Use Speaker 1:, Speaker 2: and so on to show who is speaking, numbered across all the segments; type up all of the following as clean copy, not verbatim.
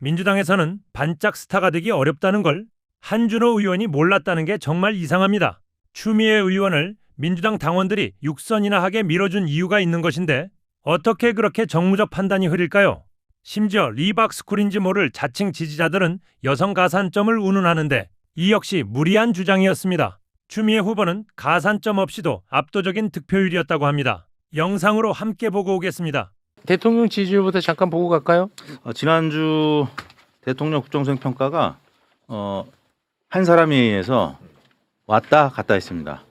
Speaker 1: 민주당에서는 반짝 스타가 되기 어렵다는 걸 한준호 의원이 몰랐다는 게 정말 이상합니다. 추미애 의원을 민주당 당원들이 6선이나 하게 밀어준 이유가 있는 것인데 어떻게 그렇게 정무적 판단이 흐릴까요? 심지어 리박스쿨인지 모를 자칭 지지자들은 여성 가산점을 운운하는데 이 역시 무리한 주장이었습니다. 추미애 후보는 가산점 없이도 압도적인 득표율이었다고 합니다. 영상으로 함께 보고 오겠습니다.
Speaker 2: 대통령 지지율부터 잠깐 보고 갈까요?
Speaker 3: 지난주 대통령 국정수행 평가가 한 사람에 의해서 왔다 갔다 했습니다.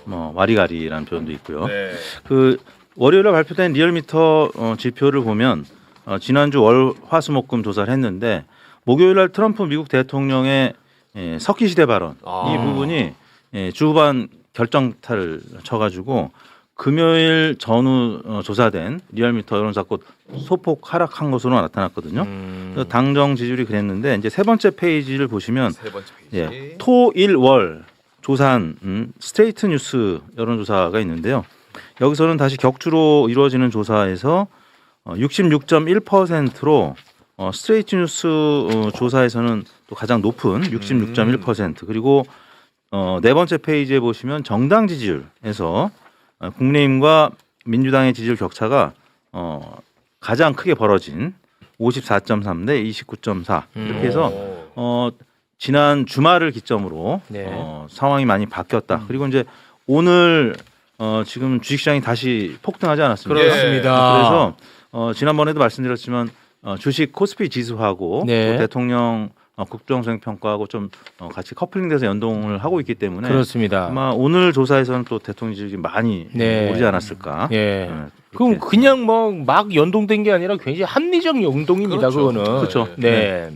Speaker 3: 와리가리라는 표현도 있고요.
Speaker 4: 네.
Speaker 3: 그 월요일에 발표된 리얼미터 지표를 보면 지난주 월, 화, 수, 목, 금 조사를 했는데 목요일날 트럼프 미국 대통령의 석기 시대 발언 이 부분이 주 후반 결정타를 쳐가지고 금요일 전후 조사된 리얼미터 여론조사 소폭 하락한 것으로 나타났거든요. 그래서 당정 지지율이 그랬는데 이제 세 번째 페이지를 보시면
Speaker 4: 세 번째 페이지.
Speaker 3: 토, 일, 월 조사한 스트레이트 뉴스 여론조사가 있는데요. 여기서는 다시 격주로 이루어지는 조사에서 66.1%로 스트레이트 뉴스 조사에서는 또 가장 높은 66.1% 그리고 네 번째 페이지에 보시면 정당 지지율에서 국민의힘과 민주당의 지지율 격차가 가장 크게 벌어진 54.3 대 29.4 이렇게 해서 지난 주말을 기점으로
Speaker 2: 네.
Speaker 3: 상황이 많이 바뀌었다. 그리고 이제 오늘 지금 주식시장이 다시 폭등하지 않았습니까?
Speaker 2: 그렇습니다.
Speaker 3: 그래서 지난번에도 말씀드렸지만 주식 코스피 지수하고
Speaker 2: 네.
Speaker 3: 또 대통령 국정수행 평가하고 좀 같이 커플링돼서 연동을 하고 있기 때문에
Speaker 2: 그렇습니다.
Speaker 3: 아마 오늘 조사에서는 또 대통령 지지율이 많이
Speaker 2: 네.
Speaker 3: 오르지 않았을까?
Speaker 2: 예.
Speaker 3: 그렇게.
Speaker 2: 그럼 그냥 뭐 막 연동된 게 아니라 굉장히 합리적 연동입니다.
Speaker 4: 그렇죠.
Speaker 2: 그거는.
Speaker 3: 그렇죠.
Speaker 2: 네.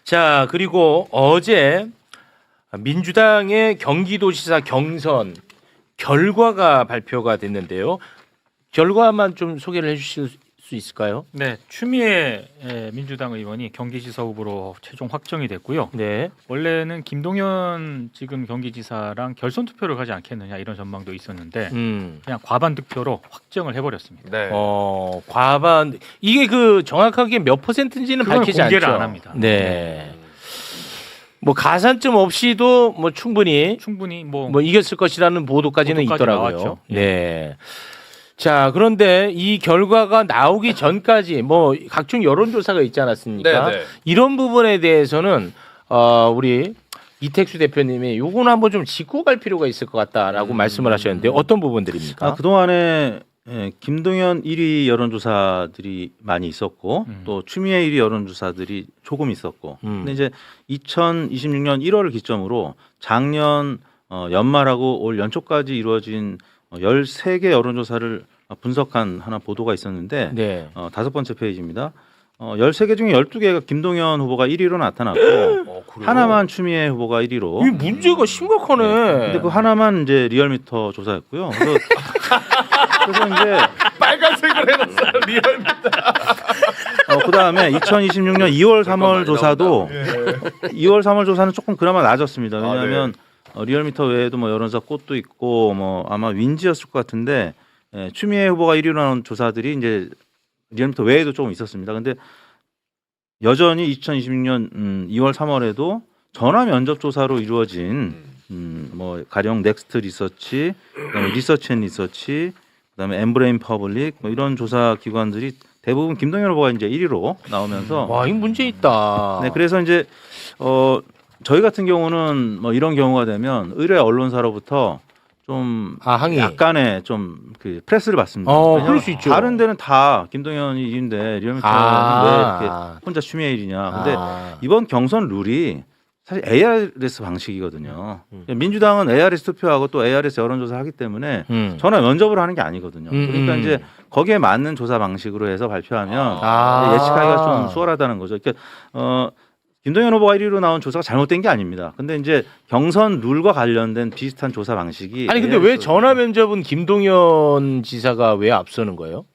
Speaker 2: 자, 그리고 어제 민주당의 경기도지사 경선 결과가 발표가 됐는데요. 결과만 좀 소개를 해주실 수 있을까요?
Speaker 5: 네, 추미애 민주당 의원이 경기지사 후보로 최종 확정이 됐고요.
Speaker 2: 네.
Speaker 5: 원래는 김동연 지금 경기지사랑 결선 투표를 가지 않겠느냐 이런 전망도 있었는데 그냥 과반 득표로 확정을 해버렸습니다.
Speaker 4: 네.
Speaker 2: 과반 이게 그 정확하게 몇 퍼센트인지는
Speaker 5: 그건
Speaker 2: 밝히지
Speaker 5: 공개를
Speaker 2: 않죠.
Speaker 5: 안 합니다.
Speaker 2: 네. 뭐 가산점 없이도 뭐 충분히
Speaker 5: 충분히
Speaker 2: 뭐 이겼을 것이라는 보도까지는
Speaker 5: 보도까지
Speaker 2: 있더라고요.
Speaker 5: 나왔죠.
Speaker 2: 네. 자, 그런데 이 결과가 나오기 전까지 뭐 각종 여론조사가 있지 않았습니까?
Speaker 4: 네, 네.
Speaker 2: 이런 부분에 대해서는 우리 이택수 대표님이 요거는 한번 좀 짚고 갈 필요가 있을 것 같다라고 말씀을 하셨는데 어떤 부분들입니까?
Speaker 3: 그동안에 김동연 1위 여론조사들이 많이 있었고 또 추미애 1위 여론조사들이 조금 있었고 근데 이제 2026년 1월을 기점으로 작년 연말하고 올 연초까지 이루어진 13개 여론조사를 분석한 하나 보도가 있었는데
Speaker 2: 네.
Speaker 3: 다섯 번째 페이지입니다. 13개 중에 12개가 김동연 후보가 1위로 나타났고 하나만 추미애 후보가 1위로.
Speaker 2: 이 문제가 심각하네.
Speaker 3: 근데 그 하나만 이제 리얼미터 조사였고요. 그래서 이제
Speaker 4: 빨간색을 해놨어 리얼미터.
Speaker 3: 그다음에 2026년 2월 3월 조사도 2월 3월 조사는 조금 그나마 낮았습니다. 왜냐하면 리얼미터 외에도 뭐 여론조사 꽃도 있고 뭐 아마 윈지였을 것 같은데 추미애 후보가 1위로 나온 조사들이 이제 리얼미터 외에도 조금 있었습니다. 근데 여전히 2026년 2월 3월에도 전화 면접 조사로 이루어진 뭐 가령 넥스트 리서치, 그다음에 리서치 앤 리서치, 그다음에 엠브레인 퍼블릭 뭐 이런 조사 기관들이 대부분 김동연 후보가 이제 1위로 나오면서
Speaker 2: 와, 이 문제 있다.
Speaker 3: 네, 그래서 이제 저희 같은 경우는 뭐 이런 경우가 되면 의뢰 언론사로부터 좀
Speaker 2: 항의.
Speaker 3: 약간의 좀 그 프레스를 받습니다.
Speaker 2: 그럴 수 있죠.
Speaker 3: 다른 데는 다 김동연이 1위인데 리얼미터는 왜 이렇게 혼자 추미애 1위냐. 근데 이번 경선 룰이 사실 ARS 방식이거든요. 민주당은 ARS 투표하고 또 ARS 여론조사 하기 때문에 전화 면접을 하는 게 아니거든요. 그러니까 이제 거기에 맞는 조사 방식으로 해서 발표하면 예측하기가 좀 수월하다는 거죠. 그러니까 김동연 후보가 1위로 나온 조사가 잘못된 게 아닙니다. 근데 이제 경선 룰과 관련된 비슷한 조사 방식이
Speaker 2: 아니 근데 왜 전화 면접은 김동연 지사가 왜 앞서는 거예요?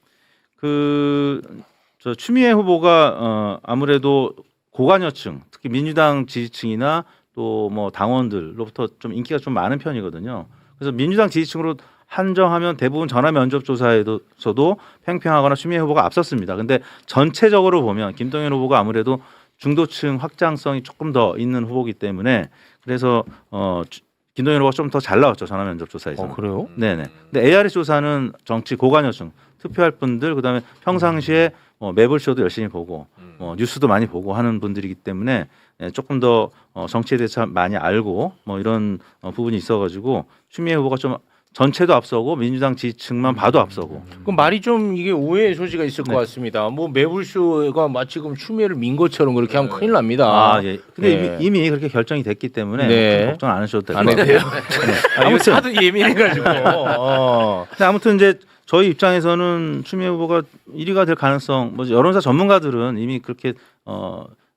Speaker 3: 저 추미애 후보가 아무래도 고관여층, 특히 민주당 지지층이나 또 뭐 당원들로부터 좀 인기가 좀 많은 편이거든요. 그래서 민주당 지지층으로 한정하면 대부분 전화 면접 조사에서도 팽팽하거나 추미애 후보가 앞섰습니다. 근데 전체적으로 보면 김동연 후보가 아무래도 중도층 확장성이 조금 더 있는 후보이기 때문에 그래서 김동연 후보가 좀 더 잘 나왔죠. 전화 면접 조사에서.
Speaker 2: 그래요?
Speaker 3: 네네. 근데 ARS 조사는 정치 고관여층 투표할 분들 그다음에 평상시에 매불쇼도 열심히 보고 뉴스도 많이 보고 하는 분들이기 때문에 조금 더 정치에 대해서 많이 알고 이런 부분이 있어가지고 추미애 후보가 좀 전체도 앞서고 민주당 지지층만 봐도 앞서고.
Speaker 2: 그럼 말이 좀 이게 오해의 소지가 있을
Speaker 3: 네.
Speaker 2: 것 같습니다. 뭐 매불쇼가 마치 그럼 추미애를 민 것처럼 그렇게 하면 큰일 납니다.
Speaker 3: 아 예. 근데
Speaker 2: 네.
Speaker 3: 이미 그렇게 결정이 됐기 때문에
Speaker 2: 네.
Speaker 3: 걱정 안 하셔도 될 것
Speaker 2: 안
Speaker 3: 같아요.
Speaker 2: 해도 돼요? 아무튼 하도 예민해가지고.
Speaker 3: 근데 아무튼 이제 저희 입장에서는 추미애 후보가 1위가 될 가능성, 여론사 전문가들은 이미 그렇게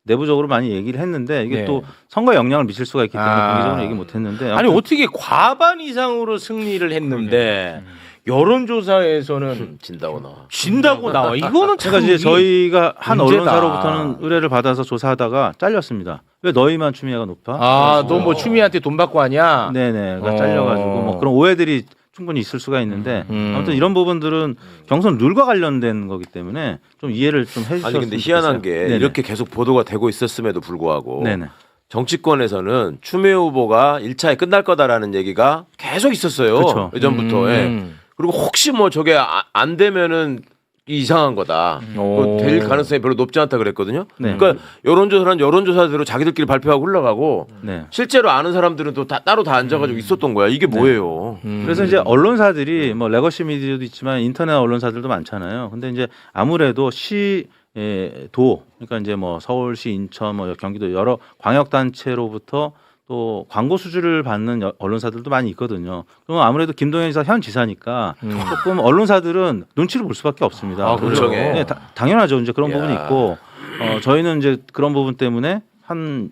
Speaker 3: 내부적으로 많이 얘기를 했는데 이게
Speaker 2: 네.
Speaker 3: 또 선거에 영향을 미칠 수가 있기 때문에
Speaker 2: 아.
Speaker 3: 공개적으로 얘기 못 했는데
Speaker 2: 아니 어떻게 과반 이상으로 승리를 했는데 여론조사에서는 진다고 나와. 이거는 참
Speaker 3: 그러니까 이제 저희가 한
Speaker 2: 문제다.
Speaker 3: 언론사로부터는 의뢰를 받아서 조사하다가 잘렸습니다. 왜 너희만 추미애가 높아?
Speaker 2: 너 뭐 추미애한테 돈 받고 하냐?
Speaker 3: 네네. 그러니까 잘려가지고 그런 오해들이 충분히 있을 수가 있는데 아무튼 이런 부분들은 경선 룰과 관련된 거기 때문에 좀 이해를 좀 해주셨으면
Speaker 4: 아니 근데 희한한 게
Speaker 3: 좋겠어요. 네네.
Speaker 4: 이렇게 계속 보도가 되고 있었음에도 불구하고
Speaker 3: 네네.
Speaker 4: 정치권에서는 추미애 후보가 1차에 끝날 거다라는 얘기가 계속 있었어요.
Speaker 3: 그쵸.
Speaker 4: 예전부터. 예. 그리고 혹시 뭐 저게 안 되면은 이상한 거다. 그거 될 가능성이 별로 높지 않다 그랬거든요.
Speaker 3: 네.
Speaker 4: 그러니까 여론조사는 여론조사대로 자기들끼리 발표하고 흘러가고
Speaker 3: 네.
Speaker 4: 실제로 아는 사람들은 또 따로 다 앉아가지고 있었던 거야. 이게 뭐예요?
Speaker 3: 그래서 이제 언론사들이 레거시 미디어도 있지만 인터넷 언론사들도 많잖아요. 근데 이제 아무래도 시도 그러니까 이제 서울시, 인천, 경기도 여러 광역 단체로부터 또 광고 수주를 받는 언론사들도 많이 있거든요. 그럼 아무래도 김동연 지사 현 지사니까 조금 언론사들은 눈치를 볼 수밖에 없습니다.
Speaker 4: 아, 그렇죠.
Speaker 3: 네, 당연하죠. 이제 그런
Speaker 4: 이야.
Speaker 3: 부분이 있고 저희는 이제 그런 부분 때문에 한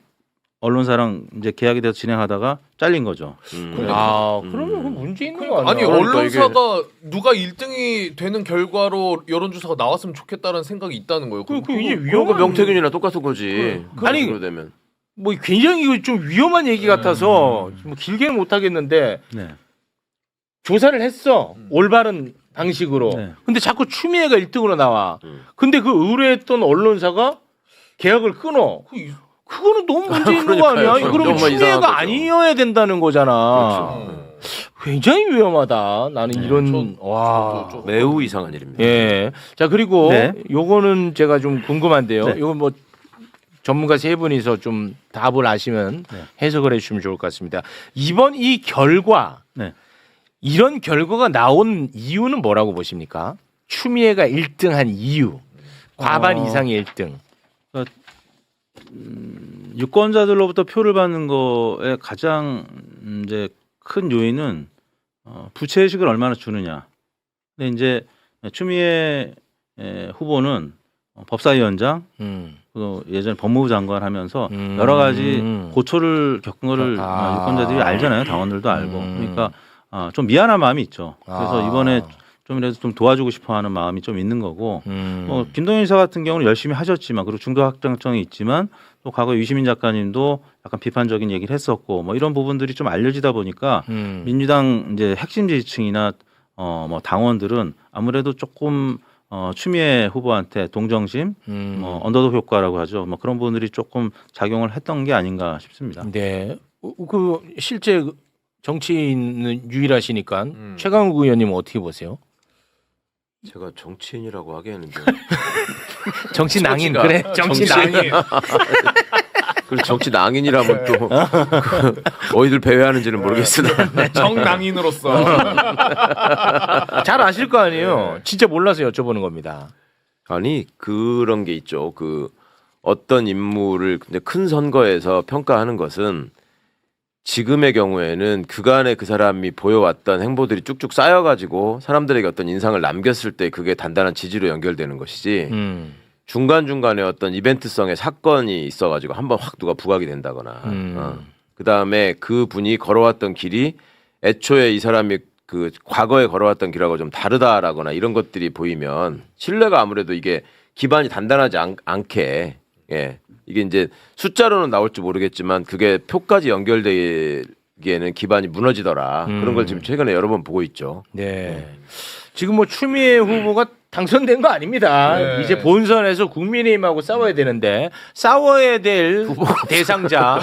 Speaker 3: 언론사랑 이제 계약이 돼서 진행하다가 잘린 거죠.
Speaker 2: 그러면 그 문제 있는 거 아니야?
Speaker 6: 아니
Speaker 4: 그러니까
Speaker 6: 언론사가 누가 1등이 되는 결과로 여론조사가 나왔으면 좋겠다는 생각이 있다는 거예요.
Speaker 2: 그 이제
Speaker 4: 그거
Speaker 2: 위험한
Speaker 4: 명태균이나 똑같은 거지.
Speaker 2: 아니,
Speaker 4: 그로 되면.
Speaker 2: 뭐 굉장히 이거 좀 위험한 얘기 같아서 뭐 길게는 못 하겠는데
Speaker 3: 네.
Speaker 2: 조사를 했어. 올바른 방식으로.
Speaker 3: 네.
Speaker 2: 근데 자꾸 추미애가 1등으로 나와. 근데 그 의뢰했던 언론사가 계약을 끊어. 그거는 너무 문제 있는 거 아니야?
Speaker 4: 그러니까요.
Speaker 2: 그러면
Speaker 4: 정말 이상한
Speaker 2: 추미애가
Speaker 4: 거죠.
Speaker 2: 아니어야 된다는 거잖아.
Speaker 4: 그렇죠.
Speaker 2: 굉장히 위험하다. 나는 이런 와.
Speaker 4: 매우 이상한 일입니다.
Speaker 2: 예. 자, 그리고
Speaker 3: 네.
Speaker 2: 요거는 제가 좀 궁금한데요.
Speaker 3: 네.
Speaker 2: 요거 뭐 전문가 세 분이서 좀 답을 아시면
Speaker 3: 네.
Speaker 2: 해석을 해주시면 좋을 것 같습니다. 이번 이 결과,
Speaker 3: 네.
Speaker 2: 이런 결과가 나온 이유는 뭐라고 보십니까? 추미애가 1등한 이유, 과반 이상의 1등.
Speaker 3: 유권자들로부터 표를 받는 거에 가장 이제 큰 요인은 부채의식을 얼마나 주느냐. 근데 이제 추미애 후보는 법사위원장, 또 예전에 법무부 장관 하면서 여러 가지 고초를 겪은 거를 유권자들이 알잖아요. 당원들도 알고. 그러니까 좀 미안한 마음이 있죠. 그래서 이번에 좀이라도 좀 도와주고 싶어하는 마음이 좀 있는 거고. 김동연 지사 같은 경우는 열심히 하셨지만 그리고 중도 확장성이 있지만 또 과거 유시민 작가님도 약간 비판적인 얘기를 했었고 이런 부분들이 좀 알려지다 보니까 민주당 이제 핵심 지지층이나 당원들은 아무래도 조금 추미애 후보한테 동정심, 언더독 효과라고 하죠. 그런 부분들이 조금 작용을 했던 게 아닌가 싶습니다.
Speaker 2: 네. 그 실제 정치인은 유일하시니까 최강욱 의원님은 어떻게 보세요?
Speaker 4: 제가 정치인이라고 하기에는 좀
Speaker 2: 정치 낭인
Speaker 4: 처지가-
Speaker 2: 그래. 정치 낭인.
Speaker 4: 그리고 정치 낭인이라면 또 어디들 배회하는지는 모르겠으나
Speaker 6: 정낭인으로서
Speaker 2: 잘 아실 거 아니에요. 진짜 몰라서 여쭤보는 겁니다.
Speaker 4: 아니 그런 게 있죠. 그 어떤 인물을 근데 큰 선거에서 평가하는 것은 지금의 경우에는 그간에 그 사람이 보여왔던 행보들이 쭉쭉 쌓여가지고 사람들에게 어떤 인상을 남겼을 때 그게 단단한 지지로 연결되는 것이지 중간중간에 어떤 이벤트성의 사건이 있어가지고 한번 확 누가 부각이 된다거나 그 다음에 그 분이 걸어왔던 길이 애초에 이 사람이 그 과거에 걸어왔던 길하고 좀 다르다라거나 이런 것들이 보이면 신뢰가 아무래도 이게 기반이 단단하지 않게 이게 이제 숫자로는 나올지 모르겠지만 그게 표까지 연결되게 기에는 기반이 무너지더라. 그런 걸 지금 최근에 여러 번 보고 있죠.
Speaker 2: 네. 지금 뭐 추미애 후보가 당선된 거 아닙니다.
Speaker 6: 네.
Speaker 2: 이제 본선에서 국민의힘하고 싸워야 되는데 싸워야 될 대상자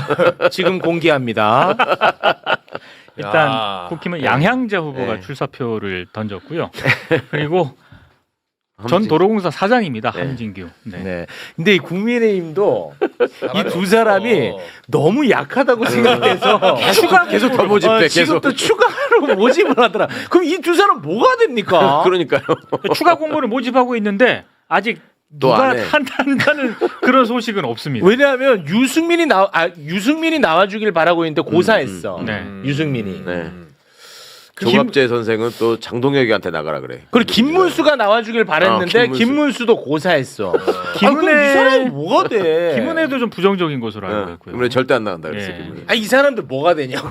Speaker 2: 지금 공개합니다.
Speaker 5: 일단
Speaker 6: 야.
Speaker 5: 국힘은 양향자 후보가
Speaker 4: 네.
Speaker 5: 출사표를 던졌고요. 그리고 전 도로공사 사장입니다.
Speaker 4: 네.
Speaker 5: 함진규. 네.
Speaker 2: 네. 근데 이 국민의힘도 이 두
Speaker 6: 없어.
Speaker 2: 사람이 너무 약하다고 생각돼서
Speaker 4: 계속 더 모집돼,
Speaker 2: 지금
Speaker 4: 계속.
Speaker 2: 또 추가로 모집을 하더라. 그럼 이 두 사람 뭐가 됩니까?
Speaker 4: 그러니까요.
Speaker 5: 추가 공무원을 모집하고 있는데 아직
Speaker 4: 또
Speaker 5: 누가
Speaker 4: 안 해.
Speaker 5: 한다는 그런 소식은 없습니다.
Speaker 2: 왜냐하면 유승민이 나와주길 바라고 있는데 고사했어.
Speaker 5: 네.
Speaker 2: 유승민이.
Speaker 4: 네. 조갑재 선생은 또 장동혁이한테 나가라 그래.
Speaker 2: 그리고 김문수가 나와주길 바랬는데
Speaker 4: 김문수.
Speaker 2: 김문수도 고사했어. 그럼 이
Speaker 5: 김은혜
Speaker 2: 사람이 뭐가 돼?
Speaker 5: 김은혜도 좀 부정적인 것으로 알고
Speaker 4: 네.
Speaker 5: 있고요.
Speaker 4: 그러면 절대 안 나간다 그랬어.
Speaker 5: 예.
Speaker 4: 김은혜.
Speaker 2: 이 사람들 뭐가 되냐고.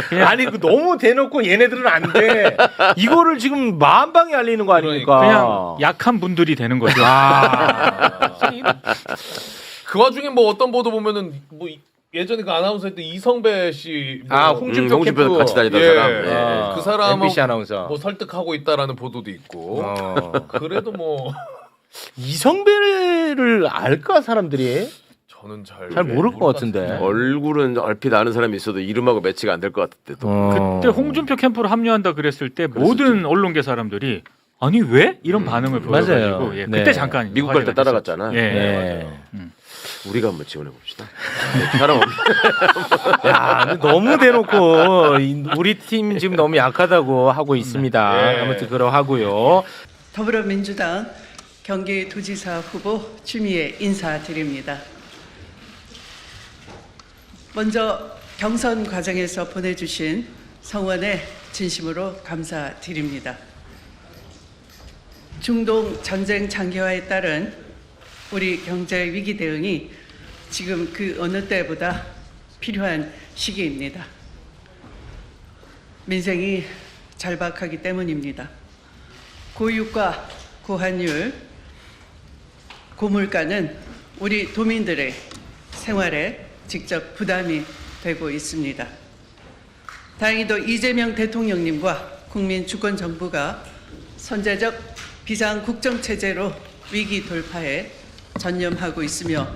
Speaker 5: 그냥,
Speaker 2: 아니 그 너무 대놓고 얘네들은 안 돼. 이거를 지금 만방에 알리는 거 아닙니까?
Speaker 5: 그냥 약한 분들이 되는 거죠.
Speaker 6: 그 와중에 뭐 어떤 보도 보면은 뭐 예전에 그 아나운서 했던 이성배 씨. 뭐
Speaker 2: 홍준표
Speaker 4: 홍준표
Speaker 2: 캠프
Speaker 4: 같이 다니던
Speaker 6: 예.
Speaker 4: 사람. 예.
Speaker 2: 아,
Speaker 6: 그 사람은
Speaker 2: MBC 아나운서.
Speaker 6: 뭐 설득하고 있다라는 보도도 있고. 그래도 뭐
Speaker 2: 이성배를 알까 사람들이?
Speaker 6: 저는
Speaker 2: 잘 모를 것 같은데.
Speaker 4: 얼굴은 얼핏 아는 사람이 있어도 이름하고 매치가 안 될 것 같은데 또.
Speaker 5: 그때 홍준표 캠프로 합류한다 그랬을 때 모든 언론계 사람들이 아니 왜 이런 반응을
Speaker 2: 맞아요.
Speaker 5: 보여가지고 예, 그때
Speaker 2: 네.
Speaker 5: 잠깐
Speaker 4: 미국 갈 때
Speaker 5: 화제가
Speaker 4: 따라갔잖아.
Speaker 5: 됐었죠. 예.
Speaker 2: 네.
Speaker 4: 우리가 한번 지원해 봅시다. 사람 없네.
Speaker 2: 야, 너무 대놓고 우리 팀 지금 너무 약하다고 하고 있습니다.
Speaker 6: 네.
Speaker 2: 아무튼 그러하고요.
Speaker 7: 더불어민주당 경기도지사 후보 추미애 인사드립니다. 먼저 경선 과정에서 보내주신 성원에 진심으로 감사드립니다. 중동 전쟁 장기화에 따른 우리 경제 위기 대응이 지금 그 어느 때보다 필요한 시기입니다. 민생이 절박하기 때문입니다. 고유가, 고환율, 고물가는 우리 도민들의 생활에 직접 부담이 되고 있습니다. 다행히도 이재명 대통령님과 국민 주권 정부가 선제적 비상국정체제로 위기 돌파에 전념하고 있으며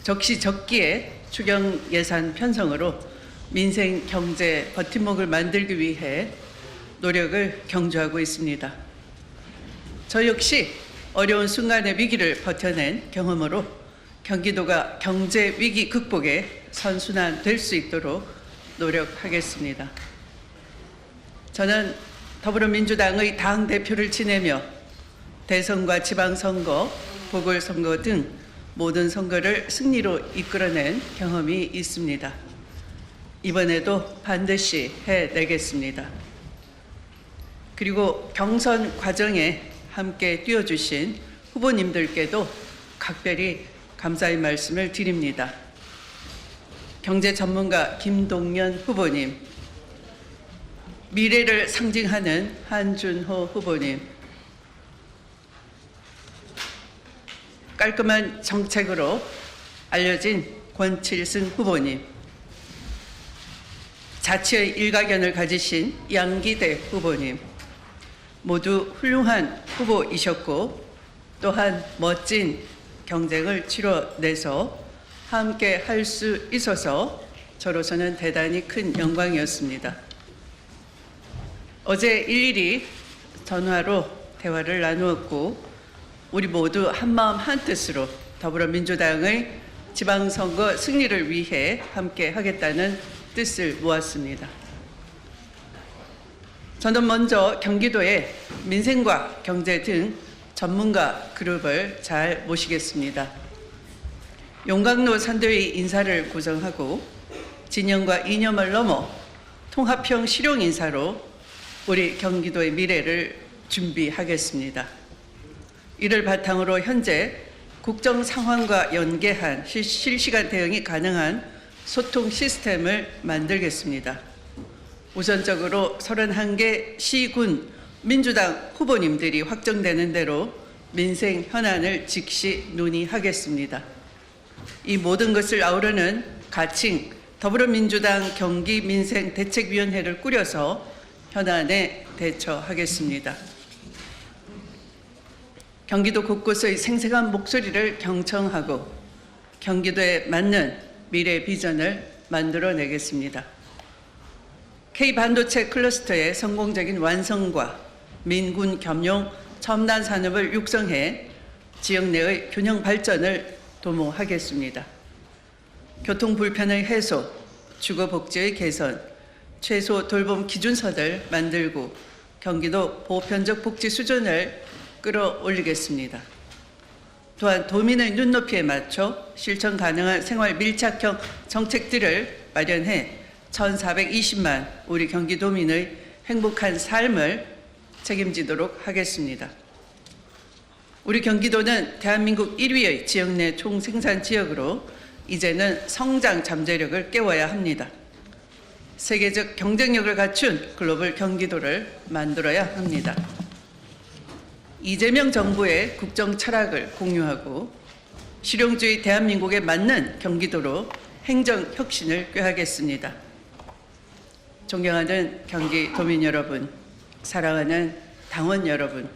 Speaker 7: 적시적기에 추경 예산 편성으로 민생 경제 버팀목을 만들기 위해 노력을 경주하고 있습니다. 저 역시 어려운 순간의 위기를 버텨낸 경험으로 경기도가 경제 위기 극복에 선순환될 수 있도록 노력하겠습니다. 저는 더불어민주당의 당대표를 지내며 대선과 지방선거, 보궐선거 등 모든 선거를 승리로 이끌어낸 경험이 있습니다. 이번에도 반드시 해내겠습니다. 그리고 경선 과정에 함께 뛰어주신 후보님들께도 각별히 감사의 말씀을 드립니다. 경제 전문가 김동연 후보님, 미래를 상징하는 한준호 후보님, 깔끔한 정책으로 알려진 권칠승 후보님, 자치의 일가견을 가지신 양기대 후보님, 모두 훌륭한 후보이셨고 또한 멋진 경쟁을 치러내서 함께 할 수 있어서 저로서는 대단히 큰 영광이었습니다. 어제 일일이 전화로 대화를 나누었고 우리 모두 한마음 한뜻으로 더불어민주당의 지방선거 승리를 위해 함께 하겠다는 뜻을 모았습니다. 저는 먼저 경기도의 민생과 경제 등 전문가 그룹을 잘 모시겠습니다. 용광로 선대위 인사를 구성하고 진영과 이념을 넘어 통합형 실용 인사로 우리 경기도의 미래를 준비하겠습니다. 이를 바탕으로 현재 국정 상황과 연계한 실시간 대응이 가능한 소통 시스템을 만들겠습니다. 우선적으로 31개 시군 민주당 후보님들이 확정되는 대로 민생 현안을 즉시 논의하겠습니다. 이 모든 것을 아우르는 가칭 더불어민주당 경기민생대책위원회를 꾸려서 현안에 대처하겠습니다. 경기도 곳곳의 생생한 목소리를 경청하고 경기도에 맞는 미래 비전을 만들어내겠습니다. K반도체 클러스터의 성공적인 완성과 민군 겸용 첨단 산업을 육성해 지역 내의 균형 발전을 도모하겠습니다. 교통 불편의 해소, 주거 복지의 개선, 최소 돌봄 기준서를 만들고 경기도 보편적 복지 수준을 끌어올리겠습니다. 또한 도민의 눈높이에 맞춰 실천 가능한 생활 밀착형 정책들을 마련해 1,420만 우리 경기도민의 행복한 삶을 책임지도록 하겠습니다. 우리 경기도는 대한민국 1위의 지역 내 총생산 지역으로 이제는 성장 잠재력을 깨워야 합니다. 세계적 경쟁력을 갖춘 글로벌 경기도를 만들어야 합니다. 이재명 정부의 국정 철학을 공유하고 실용주의 대한민국에 맞는 경기도로 행정 혁신을 꾀하겠습니다. 존경하는 경기도민 여러분, 사랑하는 당원 여러분,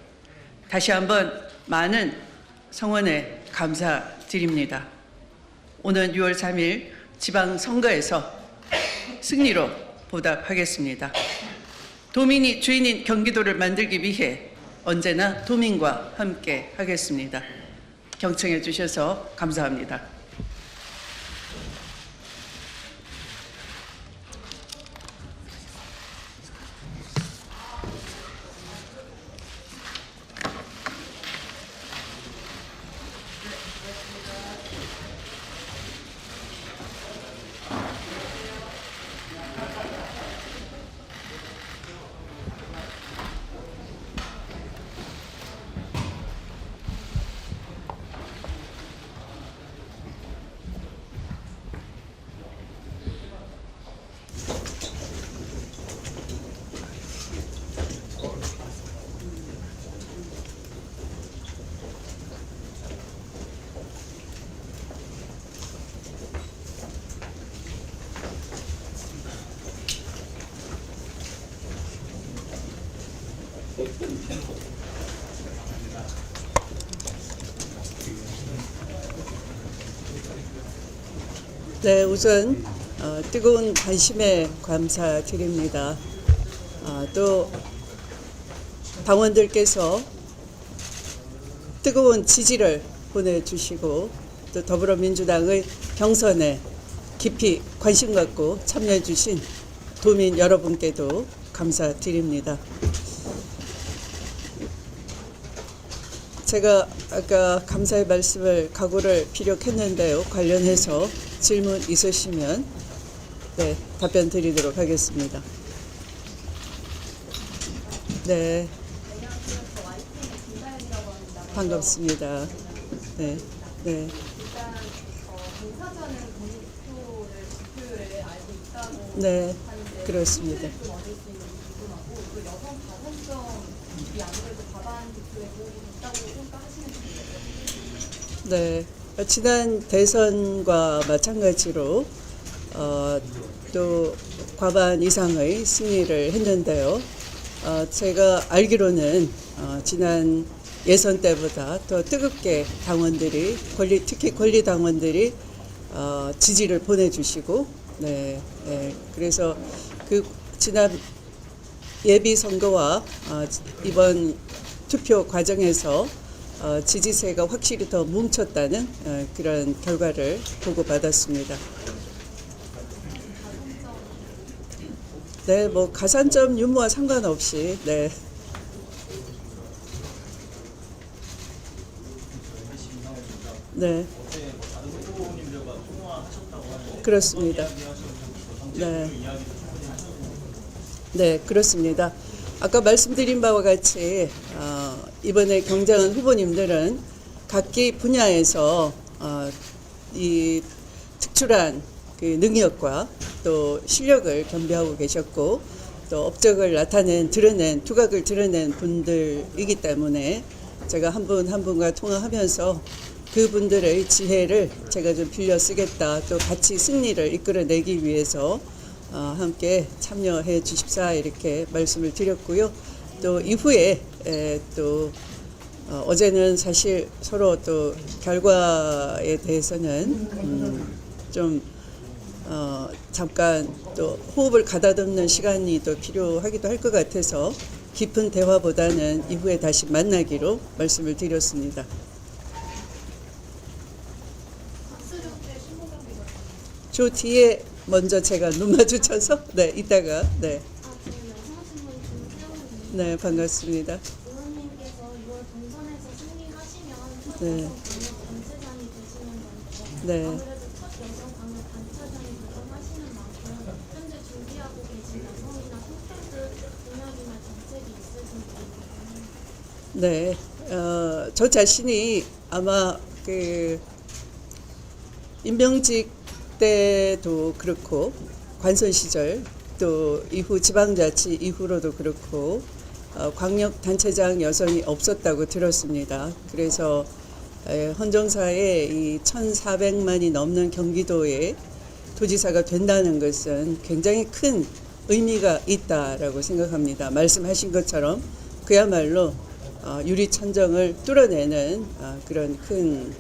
Speaker 7: 다시 한번 많은 성원에 감사드립니다. 오는 6월 3일 지방선거에서 승리로 보답하겠습니다. 도민이 주인인 경기도를 만들기 위해 언제나 도민과 함께 하겠습니다. 경청해 주셔서 감사합니다. 네, 우선 뜨거운 관심에 감사드립니다. 또 당원들께서 뜨거운 지지를 보내주시고 또 더불어민주당의 경선에 깊이 관심 갖고 참여해 주신 도민 여러분께도 감사드립니다. 제가 아까 감사의 말씀을 각오를 피력했는데요. 관련해서 질문 있으시면 네, 답변 드리도록 하겠습니다. 네. 반갑습니다. 네. 네. 네. 그렇습니다. 네, 지난 대선과 마찬가지로 또 과반 이상의 승리를 했는데요. 제가 알기로는 지난 예선 때보다 더 뜨겁게 당원들이 특히 권리 당원들이 지지를 보내주시고, 네, 네, 그래서 그 지난 예비 선거와 이번 투표 과정에서 지지세가 확실히 더 뭉쳤다는 그런 결과를 보고받았습니다. 네, 뭐 가산점 유무와 상관없이 네. 네. 그렇습니다. 네. 네, 그렇습니다. 아까 말씀드린 바와 같이 이번에 경쟁한 후보님들은 각기 분야에서 이 특출한 그 능력과 또 실력을 겸비하고 계셨고 또 업적을 드러낸 두각을 드러낸 분들이기 때문에 제가 한 분 한 분과 통화하면서 그분들의 지혜를 제가 좀 빌려 쓰겠다. 또 같이 승리를 이끌어내기 위해서 함께 참여해 주십사 이렇게 말씀을 드렸고요. 또 이후에 또 어제는 사실 서로 또 결과에 대해서는 좀 잠깐 또 호흡을 가다듬는 시간이 또 필요하기도 할 것 같아서 깊은 대화보다는 이후에 다시 만나기로 말씀을 드렸습니다. 저 뒤에 먼저 제가 눈 마주쳐서 네 이따가 네. 네 반갑습니다.
Speaker 8: 의원님께서 6월 본선에서 승리하시면 첫
Speaker 7: 네.
Speaker 8: 여성 단체장이 되시는 건데
Speaker 7: 네.
Speaker 8: 아무래도 첫 여성 단체장이 결정하시는 만큼 현재 준비하고 계신 여성이나 성격들 공약이나 정책이 있으신지.
Speaker 7: 네, 저 자신이 아마 그 임명직 때도 그렇고 관선 시절 또 이후 지방자치 이후로도 그렇고 광역 단체장 여성이 없었다고 들었습니다. 그래서 헌정사에 이 1,400만이 넘는 경기도에 도지사가 된다는 것은 굉장히 큰 의미가 있다라고 생각합니다. 말씀하신 것처럼 그야말로 유리천정을 뚫어내는 그런 큰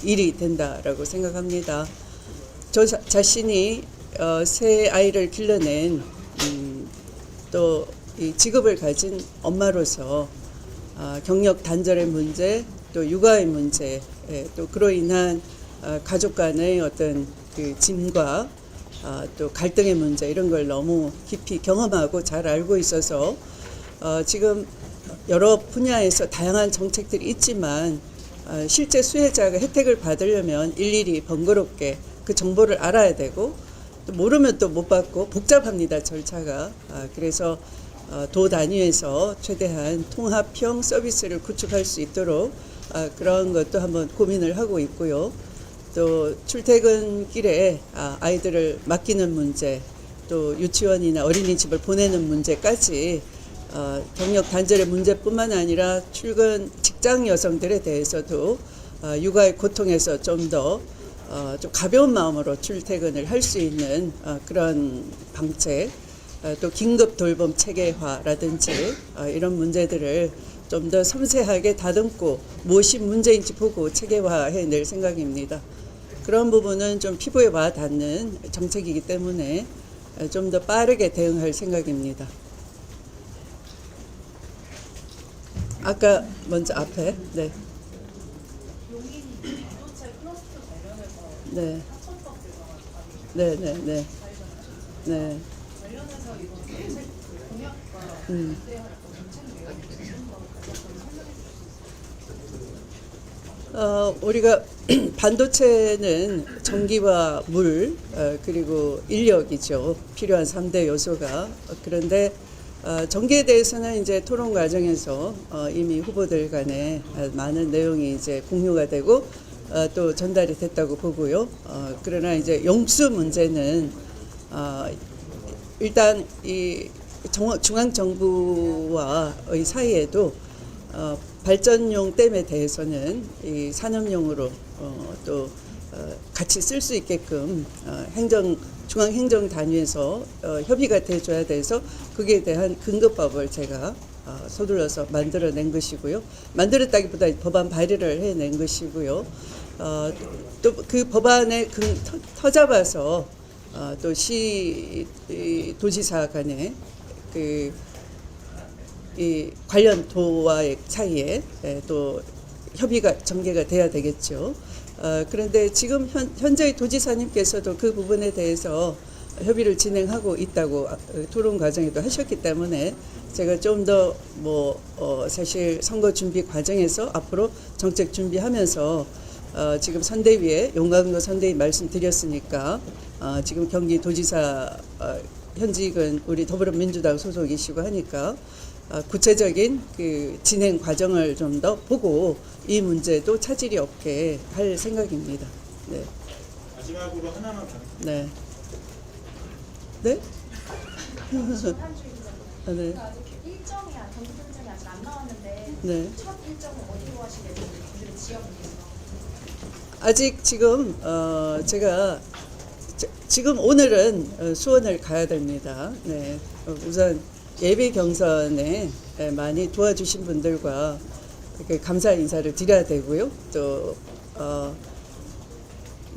Speaker 7: 일이 된다라고 생각합니다. 저 자신이 새 아이를 길러낸 또 이 직업을 가진 엄마로서 경력 단절의 문제, 또 육아의 문제, 또 그로 인한 가족 간의 어떤 그 짐과 또 갈등의 문제 이런 걸 너무 깊이 경험하고 잘 알고 있어서 지금 여러 분야에서 다양한 정책들이 있지만 실제 수혜자가 혜택을 받으려면 일일이 번거롭게 그 정보를 알아야 되고 또 모르면 또 못 받고 복잡합니다 절차가. 그래서 도 단위에서 최대한 통합형 서비스를 구축할 수 있도록 그런 것도 한번 고민을 하고 있고요. 또 출퇴근길에 아이들을 맡기는 문제, 또 유치원이나 어린이집을 보내는 문제까지 경력 단절의 문제뿐만 아니라 출근 직장 여성들에 대해서도 육아의 고통에서 좀 더 좀 가벼운 마음으로 출퇴근을 할 수 있는 그런 방책, 또 긴급 돌봄 체계화라든지 이런 문제들을 좀 더 섬세하게 다듬고 무엇이 문제인지 보고 체계화해낼 생각입니다. 그런 부분은 좀 피부에 와 닿는 정책이기 때문에 좀 더 빠르게 대응할 생각입니다. 아까 먼저 앞에 네. 네. 네, 네, 네. 네. 우리가 반도체는 전기와 물 그리고 인력이죠. 필요한 3대 요소가. 그런데 전기에 대해서는 이제 토론 과정에서 이미 후보들 간에 많은 내용이 이제 공유가 되고 또 전달이 됐다고 보고요. 그러나 이제 용수 문제는 일단 이 중앙 정부와의 사이에도 발전용 댐에 대해서는 이 산업용으로 또 같이 쓸 수 있게끔 중앙 행정 단위에서 협의가 돼줘야 돼서 그에 대한 근거법을 제가 서둘러서 만들어낸 것이고요. 만들었다기보다 법안 발의를 해낸 것이고요. 또 그 법안에 터잡아서 또 도지사 간에 이 관련 도와의 사이에 또 협의가 전개가 돼야 되겠죠. 그런데 지금 현재의 도지사님께서도 그 부분에 대해서 협의를 진행하고 있다고 토론 과정에도 하셨기 때문에 제가 좀 더 사실 선거 준비 과정에서 앞으로 정책 준비하면서 지금 선대위에 용광로 선대위 말씀드렸으니까 지금 경기도지사 현직은 우리 더불어민주당 소속이시고 하니까 구체적인 그 진행 과정을 좀 더 보고 이 문제도 차질이 없게 할 생각입니다. 네.
Speaker 9: 마지막으로 하나만
Speaker 7: 네. 네? 네.
Speaker 8: 일정이야 경기 선정이 아직 안 나왔는데
Speaker 7: 네.
Speaker 8: 첫 일정은 어디로 하시게 되는지 지역에서
Speaker 7: 아직 지금 제가 지금 오늘은 수원을 가야 됩니다. 네, 우선 예비 경선에 많이 도와주신 분들과 이렇게 감사 인사를 드려야 되고요. 또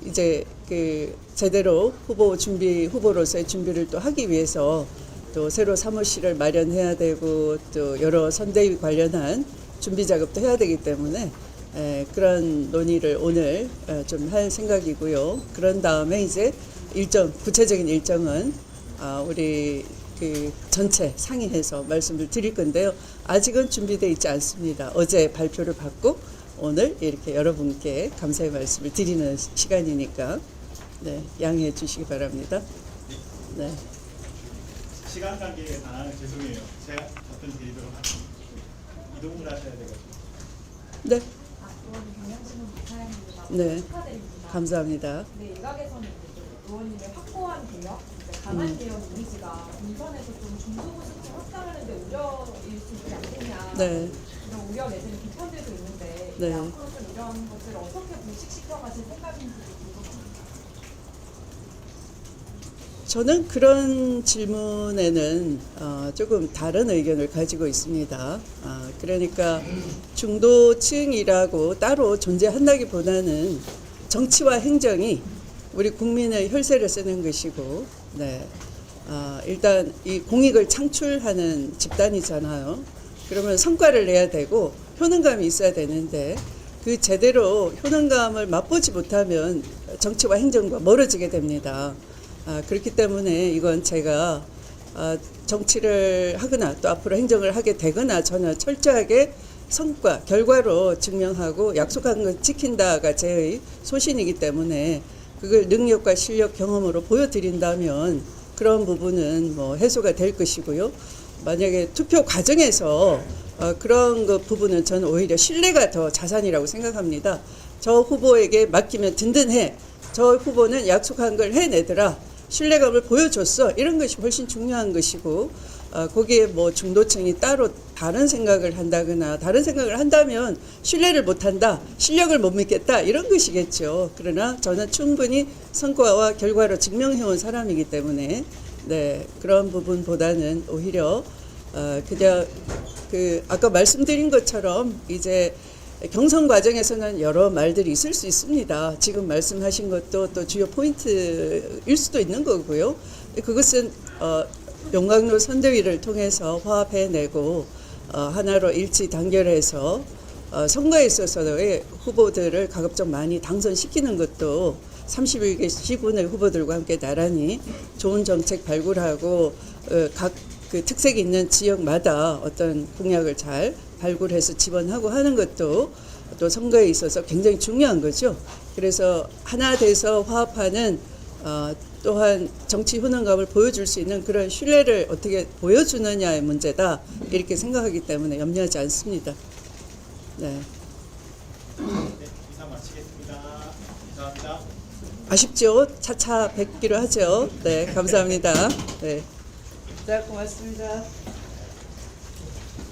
Speaker 7: 이제 그 제대로 후보로서의 준비를 또 하기 위해서 또 새로 사무실을 마련해야 되고 또 여러 선대위 관련한 준비 작업도 해야 되기 때문에 그런 논의를 오늘 좀 할 생각이고요. 그런 다음에 이제 구체적인 일정은 우리 그 전체 상의해서 말씀을 드릴 건데요. 아직은 준비되어 있지 않습니다. 어제 발표를 받고 오늘 이렇게 여러분께 감사의 말씀을 드리는 시간이니까 네, 양해해 주시기 바랍니다. 네.
Speaker 9: 시간 관계에 관한 죄송해요. 제가 답변 드리도록 하겠습니다. 이동을 하셔야 되거든요.
Speaker 7: 네.
Speaker 10: 경향신문 박하영입니다.
Speaker 7: 네.
Speaker 10: 축하드립니다.
Speaker 7: 감사합니다.
Speaker 10: 네, 일각에서는 이제 의원님의 확고한 개혁, 강한 개혁 이미지가 인선에서 좀 중도부 수치 확장하는데 우려일 수 있지 않겠냐.
Speaker 7: 네.
Speaker 10: 이런 우려 내지는 비판들도 있는데
Speaker 7: 네.
Speaker 10: 앞으로 좀 이런 것들을 어떻게 불식시켜 가실 생각인지 궁금합니다.
Speaker 7: 저는 그런 질문에는 조금 다른 의견을 가지고 있습니다. 그러니까 중도층이라고 따로 존재한다기보다는 정치와 행정이 우리 국민의 혈세를 쓰는 것이고, 네, 일단 이 공익을 창출하는 집단이잖아요. 그러면 성과를 내야 되고 효능감이 있어야 되는데 그 제대로 효능감을 맛보지 못하면 정치와 행정과 멀어지게 됩니다. 그렇기 때문에 이건 제가 정치를 하거나 또 앞으로 행정을 하게 되거나 저는 철저하게 성과, 결과로 증명하고 약속한 걸 지킨다가 제 소신이기 때문에 그걸 능력과 실력, 경험으로 보여드린다면 그런 부분은 뭐 해소가 될 것이고요. 만약에 투표 과정에서 그런 그 부분은 저는 오히려 신뢰가 더 자산이라고 생각합니다. 저 후보에게 맡기면 든든해. 저 후보는 약속한 걸 해내더라. 신뢰감을 보여줬어. 이런 것이 훨씬 중요한 것이고 거기에 뭐 중도층이 따로 다른 생각을 한다거나 다른 생각을 한다면 신뢰를 못한다. 실력을 못 믿겠다. 이런 것이겠죠. 그러나 저는 충분히 성과와 결과로 증명해온 사람이기 때문에 네, 그런 부분보다는 오히려 그냥 그 아까 말씀드린 것처럼 이제 경선 과정에서는 여러 말들이 있을 수 있습니다. 지금 말씀하신 것도 또 주요 포인트일 수도 있는 거고요. 그것은 용광로 선대위를 통해서 화합해내고 하나로 일치 단결해서 선거에 있어서의 후보들을 가급적 많이 당선시키는 것도 31개 시군의 후보들과 함께 나란히 좋은 정책 발굴하고 각 그 특색이 있는 지역마다 어떤 공약을 잘 발굴해서 지원하고 하는 것도 또 선거에 있어서 굉장히 중요한 거죠. 그래서 하나 돼서 화합하는 또한 정치 효능감을 보여줄 수 있는 그런 신뢰를 어떻게 보여주느냐의 문제다 이렇게 생각하기 때문에 염려하지 않습니다. 네.
Speaker 9: 네, 이사 마치겠습니다. 감사합니다.
Speaker 7: 아쉽죠? 차차 뵙기로 하죠. 네, 감사합니다. 네. 자, 고맙습니다.